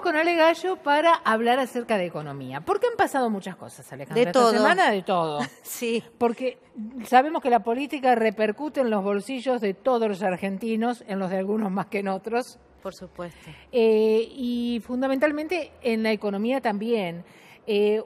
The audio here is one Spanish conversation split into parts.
con Ale Gallo para hablar acerca de economía. Porque han pasado muchas cosas, Alejandra. De todo. Esta semana de todo. Sí. Porque sabemos que la política repercute en los bolsillos de todos los argentinos, en los de algunos más que en otros. Por supuesto. Y fundamentalmente en la economía también.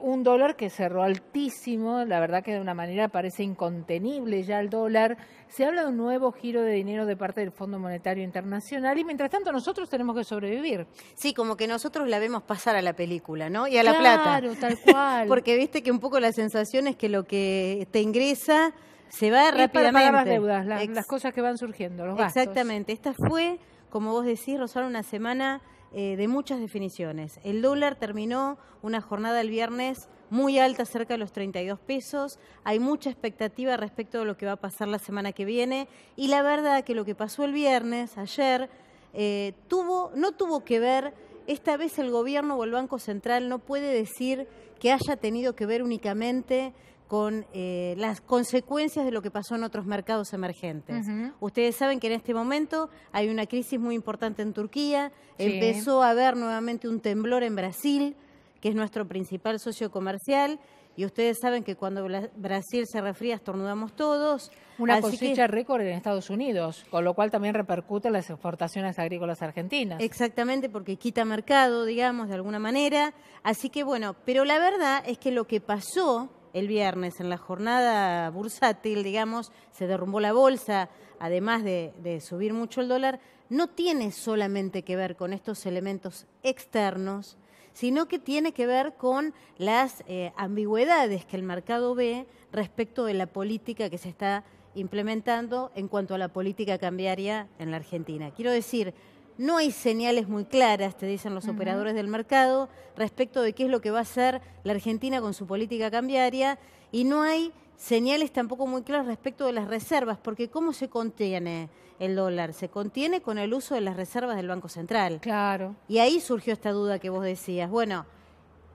Un dólar que cerró altísimo, la verdad que de una manera parece incontenible ya el dólar. Se habla de un nuevo giro de dinero de parte del Fondo Monetario Internacional y mientras tanto nosotros tenemos que sobrevivir. Sí, como que nosotros la vemos pasar a la película, ¿no? Y a la plata. Claro, tal cual. Porque viste que un poco la sensación es que lo que te ingresa se va rápidamente. Para pagar las deudas, las cosas que van surgiendo, los gastos. Exactamente. Esta fue, como vos decís, Rosario, una semana de muchas definiciones. El dólar terminó una jornada el viernes muy alta, cerca de los 32 pesos. Hay mucha expectativa respecto de lo que va a pasar la semana que viene. Y la verdad que lo que pasó el viernes, ayer, no tuvo que ver. Esta vez el gobierno o el Banco Central no puede decir que haya tenido que ver únicamente con las consecuencias de lo que pasó en otros mercados emergentes. Ustedes saben que en este momento hay una crisis muy importante en Turquía, empezó a haber nuevamente un temblor en Brasil, que es nuestro principal socio comercial, y ustedes saben que cuando Brasil se resfría estornudamos todos. Una cosecha récord en Estados Unidos, con lo cual también repercute en las exportaciones agrícolas argentinas. Exactamente, porque quita mercado, digamos, de alguna manera. Así que bueno, pero la verdad es que lo que pasó el viernes en la jornada bursátil, digamos, se derrumbó la bolsa, además de subir mucho el dólar, no tiene solamente que ver con estos elementos externos, sino que tiene que ver con las ambigüedades que el mercado ve respecto de la política que se está implementando en cuanto a la política cambiaria en la Argentina. Quiero decir, no hay señales muy claras, te dicen los operadores del mercado, respecto de qué es lo que va a hacer la Argentina con su política cambiaria, y no hay señales tampoco muy claras respecto de las reservas, porque ¿cómo se contiene el dólar? Se contiene con el uso de las reservas del Banco Central. Claro. Y ahí surgió esta duda que vos decías. Bueno,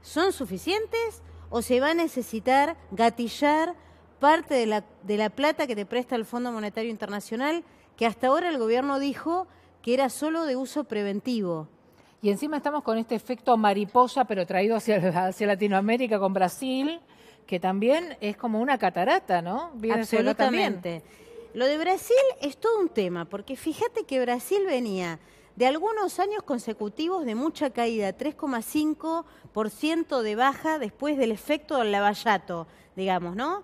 ¿son suficientes o se va a necesitar gatillar parte de la plata que te presta el Fondo Monetario Internacional, que hasta ahora el gobierno dijo que era solo de uso preventivo? Y encima estamos con este efecto mariposa, pero traído hacia Latinoamérica con Brasil, que también es como una catarata, ¿no? Viene absolutamente. Lo de Brasil es todo un tema, porque fíjate que Brasil venía de algunos años consecutivos de mucha caída, 3,5% de baja después del efecto del lavallato, digamos, ¿no?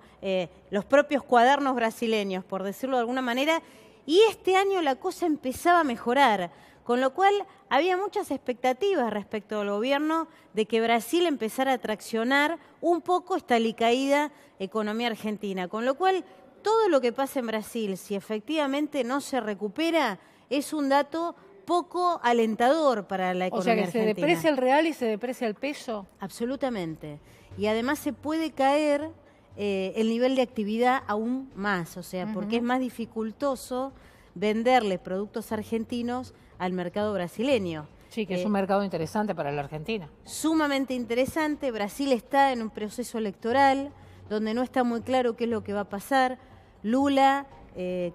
Los propios cuadernos brasileños, por decirlo de alguna manera, y este año la cosa empezaba a mejorar, con lo cual había muchas expectativas respecto al gobierno de que Brasil empezara a traccionar un poco esta alicaída economía argentina, con lo cual todo lo que pasa en Brasil, si efectivamente no se recupera, es un dato poco alentador para la economía argentina. O sea, que se deprecia el real y se deprecia el peso. Absolutamente. Y además se puede caer el nivel de actividad aún más, o sea, porque es más dificultoso venderle productos argentinos al mercado brasileño. Sí, que es un mercado interesante para la Argentina. Sumamente interesante. Brasil está en un proceso electoral donde no está muy claro qué es lo que va a pasar. Lula,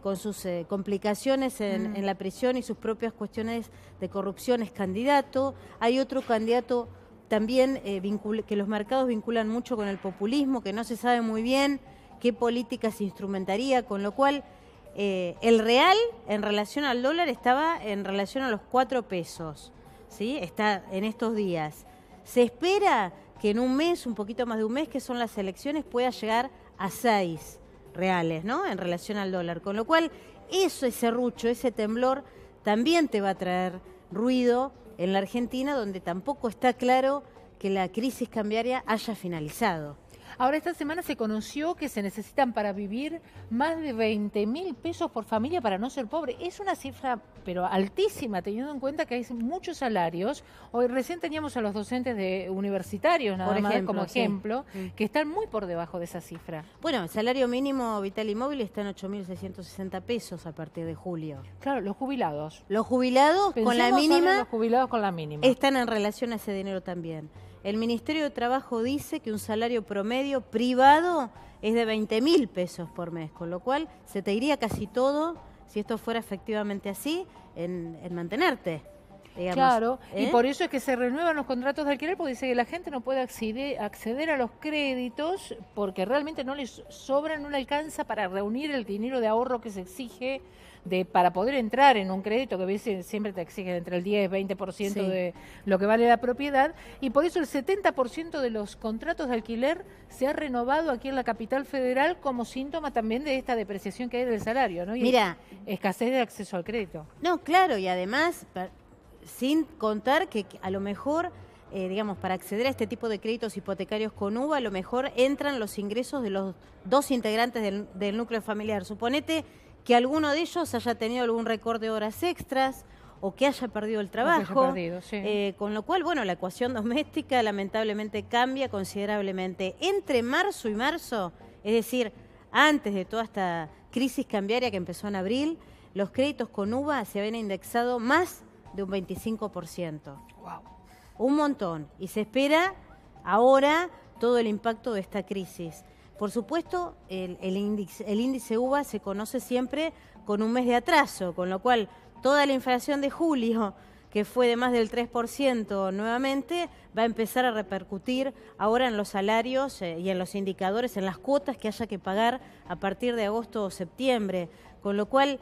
con sus complicaciones en la prisión y sus propias cuestiones de corrupción, es candidato. Hay otro candidato también que los mercados vinculan mucho con el populismo, que no se sabe muy bien qué política se instrumentaría, con lo cual el real en relación al dólar estaba en relación a los 4 pesos, ¿sí? Está en estos días. Se espera que en un mes, un poquito más de un mes, que son las elecciones, pueda llegar a 6 reales, ¿no? En relación al dólar. Con lo cual, ese serrucho, ese temblor, también te va a traer ruido en la Argentina, donde tampoco está claro que la crisis cambiaria haya finalizado. Ahora, esta semana se conoció que se necesitan para vivir más de 20.000 pesos por familia para no ser pobre. Es una cifra, pero altísima, teniendo en cuenta que hay muchos salarios. Hoy recién teníamos a los docentes universitarios, nada más como ejemplo, que están muy por debajo de esa cifra. Bueno, el salario mínimo vital y móvil está en 8.660 pesos a partir de julio. Claro, los jubilados. Los jubilados con la mínima. Los jubilados con la mínima. Están en relación a ese dinero también. El Ministerio de Trabajo dice que un salario promedio privado es de 20.000 pesos por mes, con lo cual se te iría casi todo, si esto fuera efectivamente así, en mantenerte. digamos. Claro, y por eso es que se renuevan los contratos de alquiler, porque dice que la gente no puede acceder a los créditos porque realmente no les sobra, no le alcanza para reunir el dinero de ahorro que se exige para poder entrar en un crédito, que a veces siempre te exigen entre el 10 y 20% Sí. de lo que vale la propiedad, y por eso el 70% de los contratos de alquiler se ha renovado aquí en la capital federal como síntoma también de esta depreciación que hay del salario, ¿no? Y Mira, escasez de acceso al crédito. no, claro, y además, sin contar que a lo mejor, digamos, para acceder a este tipo de créditos hipotecarios con UVA, a lo mejor entran los ingresos de los dos integrantes del núcleo familiar. Suponete que alguno de ellos haya tenido algún recorte de horas extras o que haya perdido el trabajo, con lo cual, bueno, la ecuación doméstica lamentablemente cambia considerablemente. Entre marzo y marzo, es decir, antes de toda esta crisis cambiaria que empezó en abril, los créditos con UVA se habían indexado más de un 25%. Wow. Un montón. Y se espera ahora todo el impacto de esta crisis. Por supuesto, el índice UVA se conoce siempre con un mes de atraso, con lo cual toda la inflación de julio, que fue de más del 3% nuevamente, va a empezar a repercutir ahora en los salarios y en los indicadores, en las cuotas que haya que pagar a partir de agosto o septiembre. Con lo cual,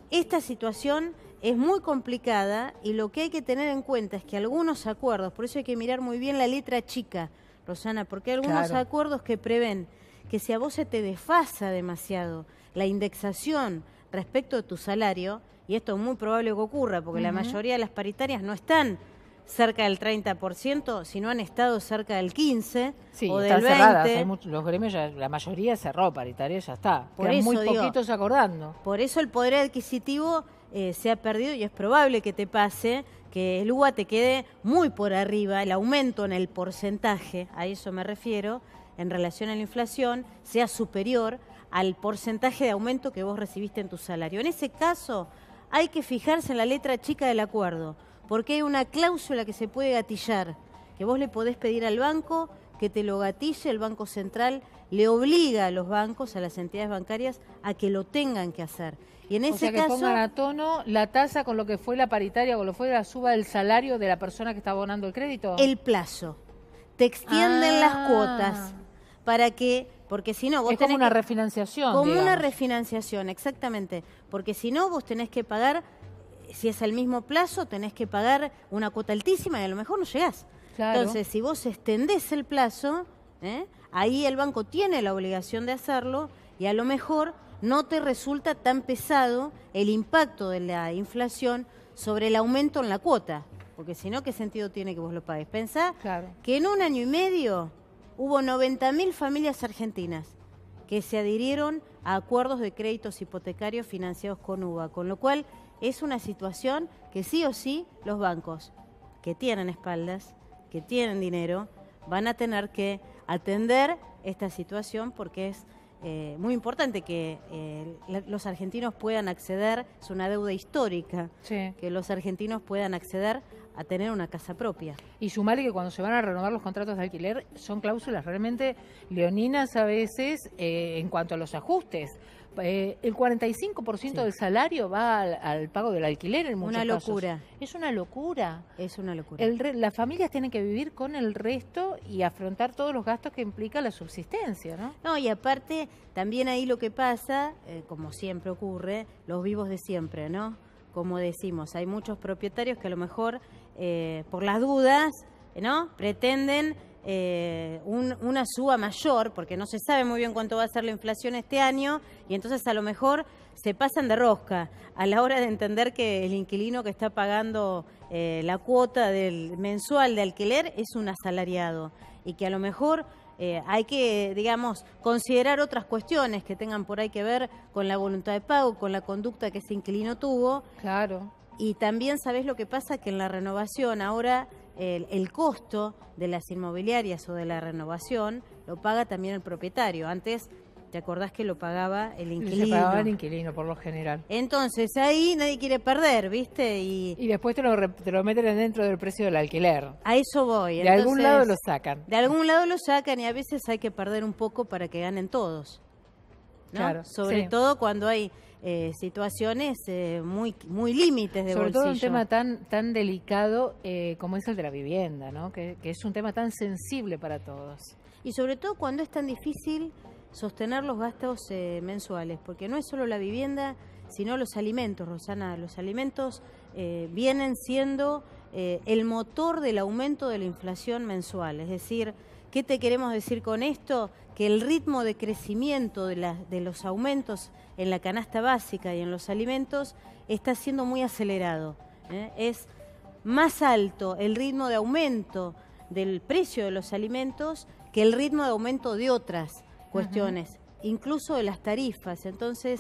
esta situación es muy complicada y lo que hay que tener en cuenta es que algunos acuerdos, por eso hay que mirar muy bien la letra chica, Rosana, porque hay algunos acuerdos que prevén que si a vos se te desfasa demasiado la indexación respecto de tu salario, y esto es muy probable que ocurra, porque la mayoría de las paritarias no están cerca del 30%, sino han estado cerca del 15% o del 20%. Cerradas. Hay los gremios, la mayoría cerró paritaria, ya está. Por Quedan eso, muy poquitos acordando. Por eso el poder adquisitivo se ha perdido y es probable que te pase que el UVA te quede muy por arriba, el aumento en el porcentaje, a eso me refiero, en relación a la inflación, sea superior al porcentaje de aumento que vos recibiste en tu salario. En ese caso, hay que fijarse en la letra chica del acuerdo, porque hay una cláusula que se puede gatillar, que vos le podés pedir al banco que te lo gatille, el Banco Central le obliga a los bancos, a las entidades bancarias, a que lo tengan que hacer. Y en ese caso, que pongan a tono la tasa con lo que fue la paritaria, con lo que fue la suba del salario de la persona que está abonando el crédito. El plazo. Te extienden las cuotas para que, porque si no vos es como una refinanciación. Como digamos. una refinanciación, exactamente. Porque si no, vos tenés que pagar, si es al mismo plazo, tenés que pagar una cuota altísima y a lo mejor no llegás. Claro. Entonces, si vos extendés el plazo, ahí el banco tiene la obligación de hacerlo y a lo mejor no te resulta tan pesado el impacto de la inflación sobre el aumento en la cuota. Porque si no, ¿qué sentido tiene que vos lo pagues? Pensá que en un año y medio hubo 90.000 familias argentinas que se adhirieron a acuerdos de créditos hipotecarios financiados con UVA, con lo cual es una situación que sí o sí los bancos que tienen espaldas, que tienen dinero, van a tener que atender esta situación porque es muy importante que los argentinos puedan acceder, es una deuda histórica, que los argentinos puedan acceder a tener una casa propia. Y sumarle que cuando se van a renovar los contratos de alquiler son cláusulas realmente leoninas a veces en cuanto a los ajustes. El 45% del salario va al pago del alquiler en muchos casos. Una locura. Es una locura. Es una locura. Las familias tienen que vivir con el resto y afrontar todos los gastos que implica la subsistencia, ¿no? No, y aparte, también ahí lo que pasa, como siempre ocurre, los vivos de siempre, ¿no? Como decimos, hay muchos propietarios que a lo mejor, por las dudas, ¿no? Pretenden una suba mayor, porque no se sabe muy bien cuánto va a ser la inflación este año, y entonces a lo mejor se pasan de rosca a la hora de entender que el inquilino que está pagando la cuota del mensual de alquiler es un asalariado, y que a lo mejor hay que, digamos, considerar otras cuestiones que tengan por ahí que ver con la voluntad de pago, con la conducta que ese inquilino tuvo. Claro. Y también, ¿sabés lo que pasa? Que en la renovación ahora el costo de las inmobiliarias o de la renovación lo paga también el propietario. Antes, ¿te acordás que lo pagaba el inquilino? Se pagaba el inquilino, por lo general. Entonces, ahí nadie quiere perder, ¿viste? Y después te lo meten dentro del precio del alquiler. A eso voy. De algún lado lo sacan. De algún lado lo sacan y a veces hay que perder un poco para que ganen todos, ¿no? Claro, Sobre todo cuando hay situaciones muy límites de Sobre bolsillo. todo un tema tan delicado como es el de la vivienda, ¿no? Que es un tema tan sensible para todos. Y sobre todo cuando es tan difícil sostener los gastos mensuales, porque no es solo la vivienda, sino los alimentos, Rosana. Los alimentos vienen siendo el motor del aumento de la inflación mensual. Es decir, ¿qué te queremos decir con esto? Que el ritmo de crecimiento de los aumentos en la canasta básica y en los alimentos está siendo muy acelerado. Es más alto el ritmo de aumento del precio de los alimentos que el ritmo de aumento de otras cuestiones, incluso de las tarifas. Entonces,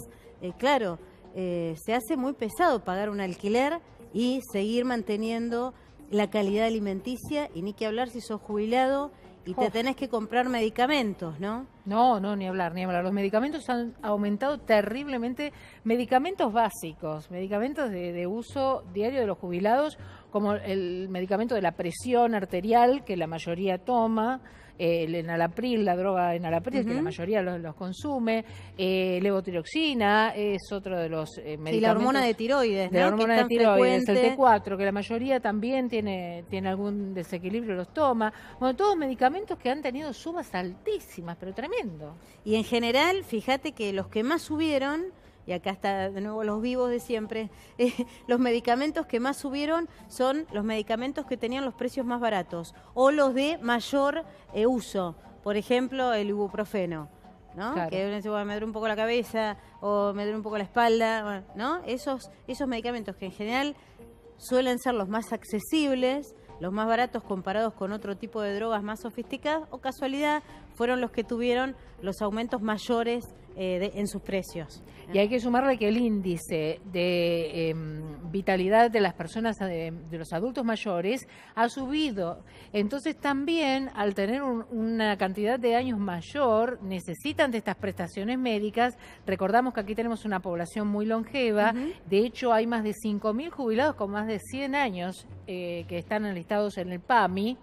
claro, se hace muy pesado pagar un alquiler y seguir manteniendo la calidad alimenticia, y ni que hablar si sos jubilado y te tenés que comprar medicamentos, ¿no? No, ni hablar, ni hablar. Los medicamentos han aumentado terriblemente, medicamentos básicos, medicamentos de uso diario de los jubilados, como el medicamento de la presión arterial, que la mayoría toma, el enalapril, la droga enalapril, que la mayoría los consume, levotiroxina es otro de los medicamentos. Y la hormona de tiroides, ¿no? La hormona de tiroides, frecuente. el T4, que la mayoría también tiene algún desequilibrio, los toma. Bueno, todos medicamentos que han tenido sumas altísimas, pero tremendo. Y en general, fíjate que los que más subieron, y acá está de nuevo los vivos de siempre, los medicamentos que más subieron son los medicamentos que tenían los precios más baratos o los de mayor uso. Por ejemplo, el ibuprofeno, ¿no? Claro. Que me duele un poco la cabeza o me duele un poco la espalda, bueno, ¿no? Esos medicamentos que en general suelen ser los más accesibles, los más baratos comparados con otro tipo de drogas más sofisticadas, o casualidad, fueron los que tuvieron los aumentos mayores en sus precios. Y hay que sumarle que el índice de vitalidad de las personas, de los adultos mayores, ha subido. Entonces también, al tener una cantidad de años mayor, necesitan de estas prestaciones médicas. Recordamos que aquí tenemos una población muy longeva. De hecho, hay más de 5.000 jubilados con más de 100 años que están enlistados en el PAMI.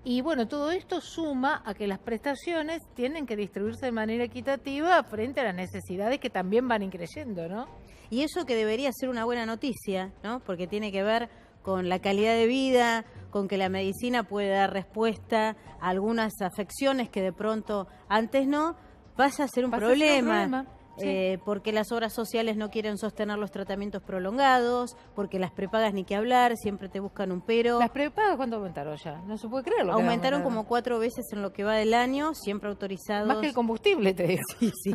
Y bueno, todo esto suma a que las prestaciones tienen que distribuirse de manera equitativa frente a las necesidades que también van increyendo, ¿no? Y eso que debería ser una buena noticia, ¿no? Porque tiene que ver con la calidad de vida, con que la medicina puede dar respuesta a algunas afecciones que de pronto antes no, pasa a ser un problema. Sí. Porque las obras sociales no quieren sostener los tratamientos prolongados, porque las prepagas ni que hablar, siempre te buscan un pero. ¿Las prepagas cuánto aumentaron ya? No se puede creer. Aumentaron como 4 veces en lo que va del año, siempre autorizados. Más que el combustible, te digo. Sí.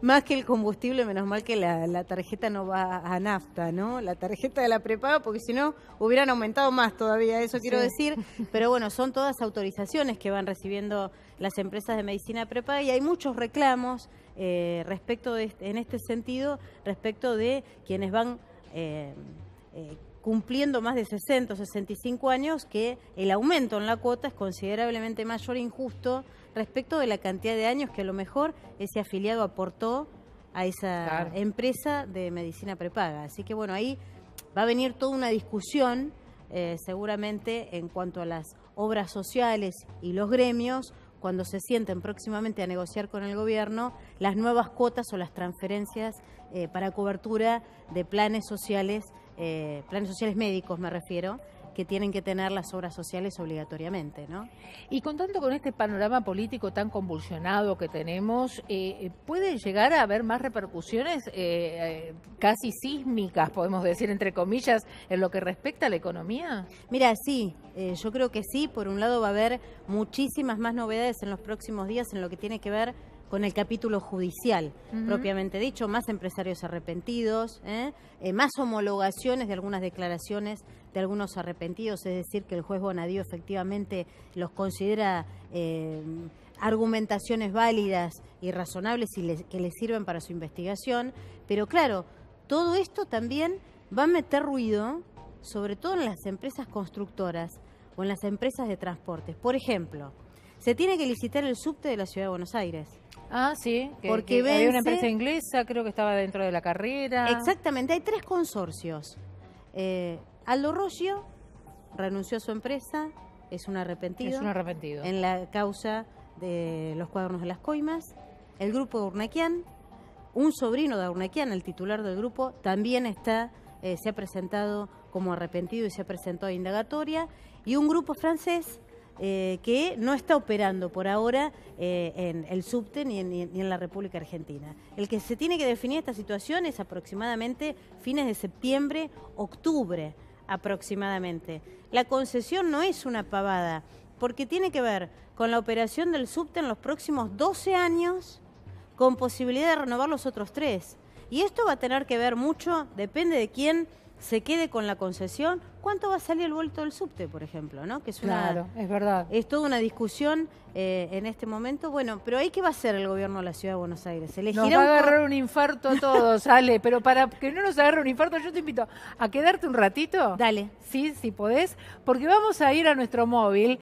Más que el combustible, menos mal que la tarjeta no va a nafta, ¿no? La tarjeta de la prepaga, porque si no hubieran aumentado más todavía, eso quiero decir. Pero bueno, son todas autorizaciones que van recibiendo las empresas de medicina prepaga, y hay muchos reclamos respecto en este sentido, respecto de quienes van cumpliendo más de 60 o 65 años, que el aumento en la cuota es considerablemente mayor e injusto respecto de la cantidad de años que a lo mejor ese afiliado aportó a esa empresa de medicina prepaga. Así que bueno, ahí va a venir toda una discusión seguramente en cuanto a las obras sociales y los gremios, cuando se sienten próximamente a negociar con el gobierno las nuevas cuotas o las transferencias para cobertura de planes sociales médicos, me refiero, que tienen que tener las obras sociales obligatoriamente, ¿no? Y contando con este panorama político tan convulsionado que tenemos, ¿puede llegar a haber más repercusiones casi sísmicas, podemos decir, entre comillas, en lo que respecta a la economía? Mira, sí, yo creo que sí. Por un lado va a haber muchísimas más novedades en los próximos días en lo que tiene que ver con el capítulo judicial, propiamente dicho, más empresarios arrepentidos, más homologaciones de algunas declaraciones de algunos arrepentidos, es decir, que el juez Bonadío efectivamente los considera argumentaciones válidas y razonables y que les sirven para su investigación. Pero claro, todo esto también va a meter ruido, sobre todo en las empresas constructoras o en las empresas de transportes. Por ejemplo, se tiene que licitar el subte de la Ciudad de Buenos Aires. Ah, sí, porque había una empresa inglesa, creo que estaba dentro de la carrera. Exactamente, hay 3 consorcios. Aldo Roggio renunció a su empresa, es un arrepentido. Es un arrepentido. En la causa de los cuadernos de las coimas. El grupo Urnequian un sobrino de Urnequian, el titular del grupo, también se ha presentado como arrepentido y se ha presentado a indagatoria, y un grupo francés que no está operando por ahora en el subte ni en la República Argentina. El que se tiene que definir esta situación es aproximadamente fines de septiembre, octubre aproximadamente. La concesión no es una pavada, porque tiene que ver con la operación del subte en los próximos 12 años, con posibilidad de renovar los otros 3. Y esto va a tener que ver mucho, depende de quién se quede con la concesión, cuánto va a salir el vuelto del subte, por ejemplo, ¿no? Que es claro, es verdad. Es toda una discusión en este momento. Bueno, pero ahí, ¿qué va a hacer el gobierno de la Ciudad de Buenos Aires? Nos va a agarrar un infarto a todos, Ale, pero para que no nos agarre un infarto, yo te invito a quedarte un ratito. Dale. Sí, si podés, porque vamos a ir a nuestro móvil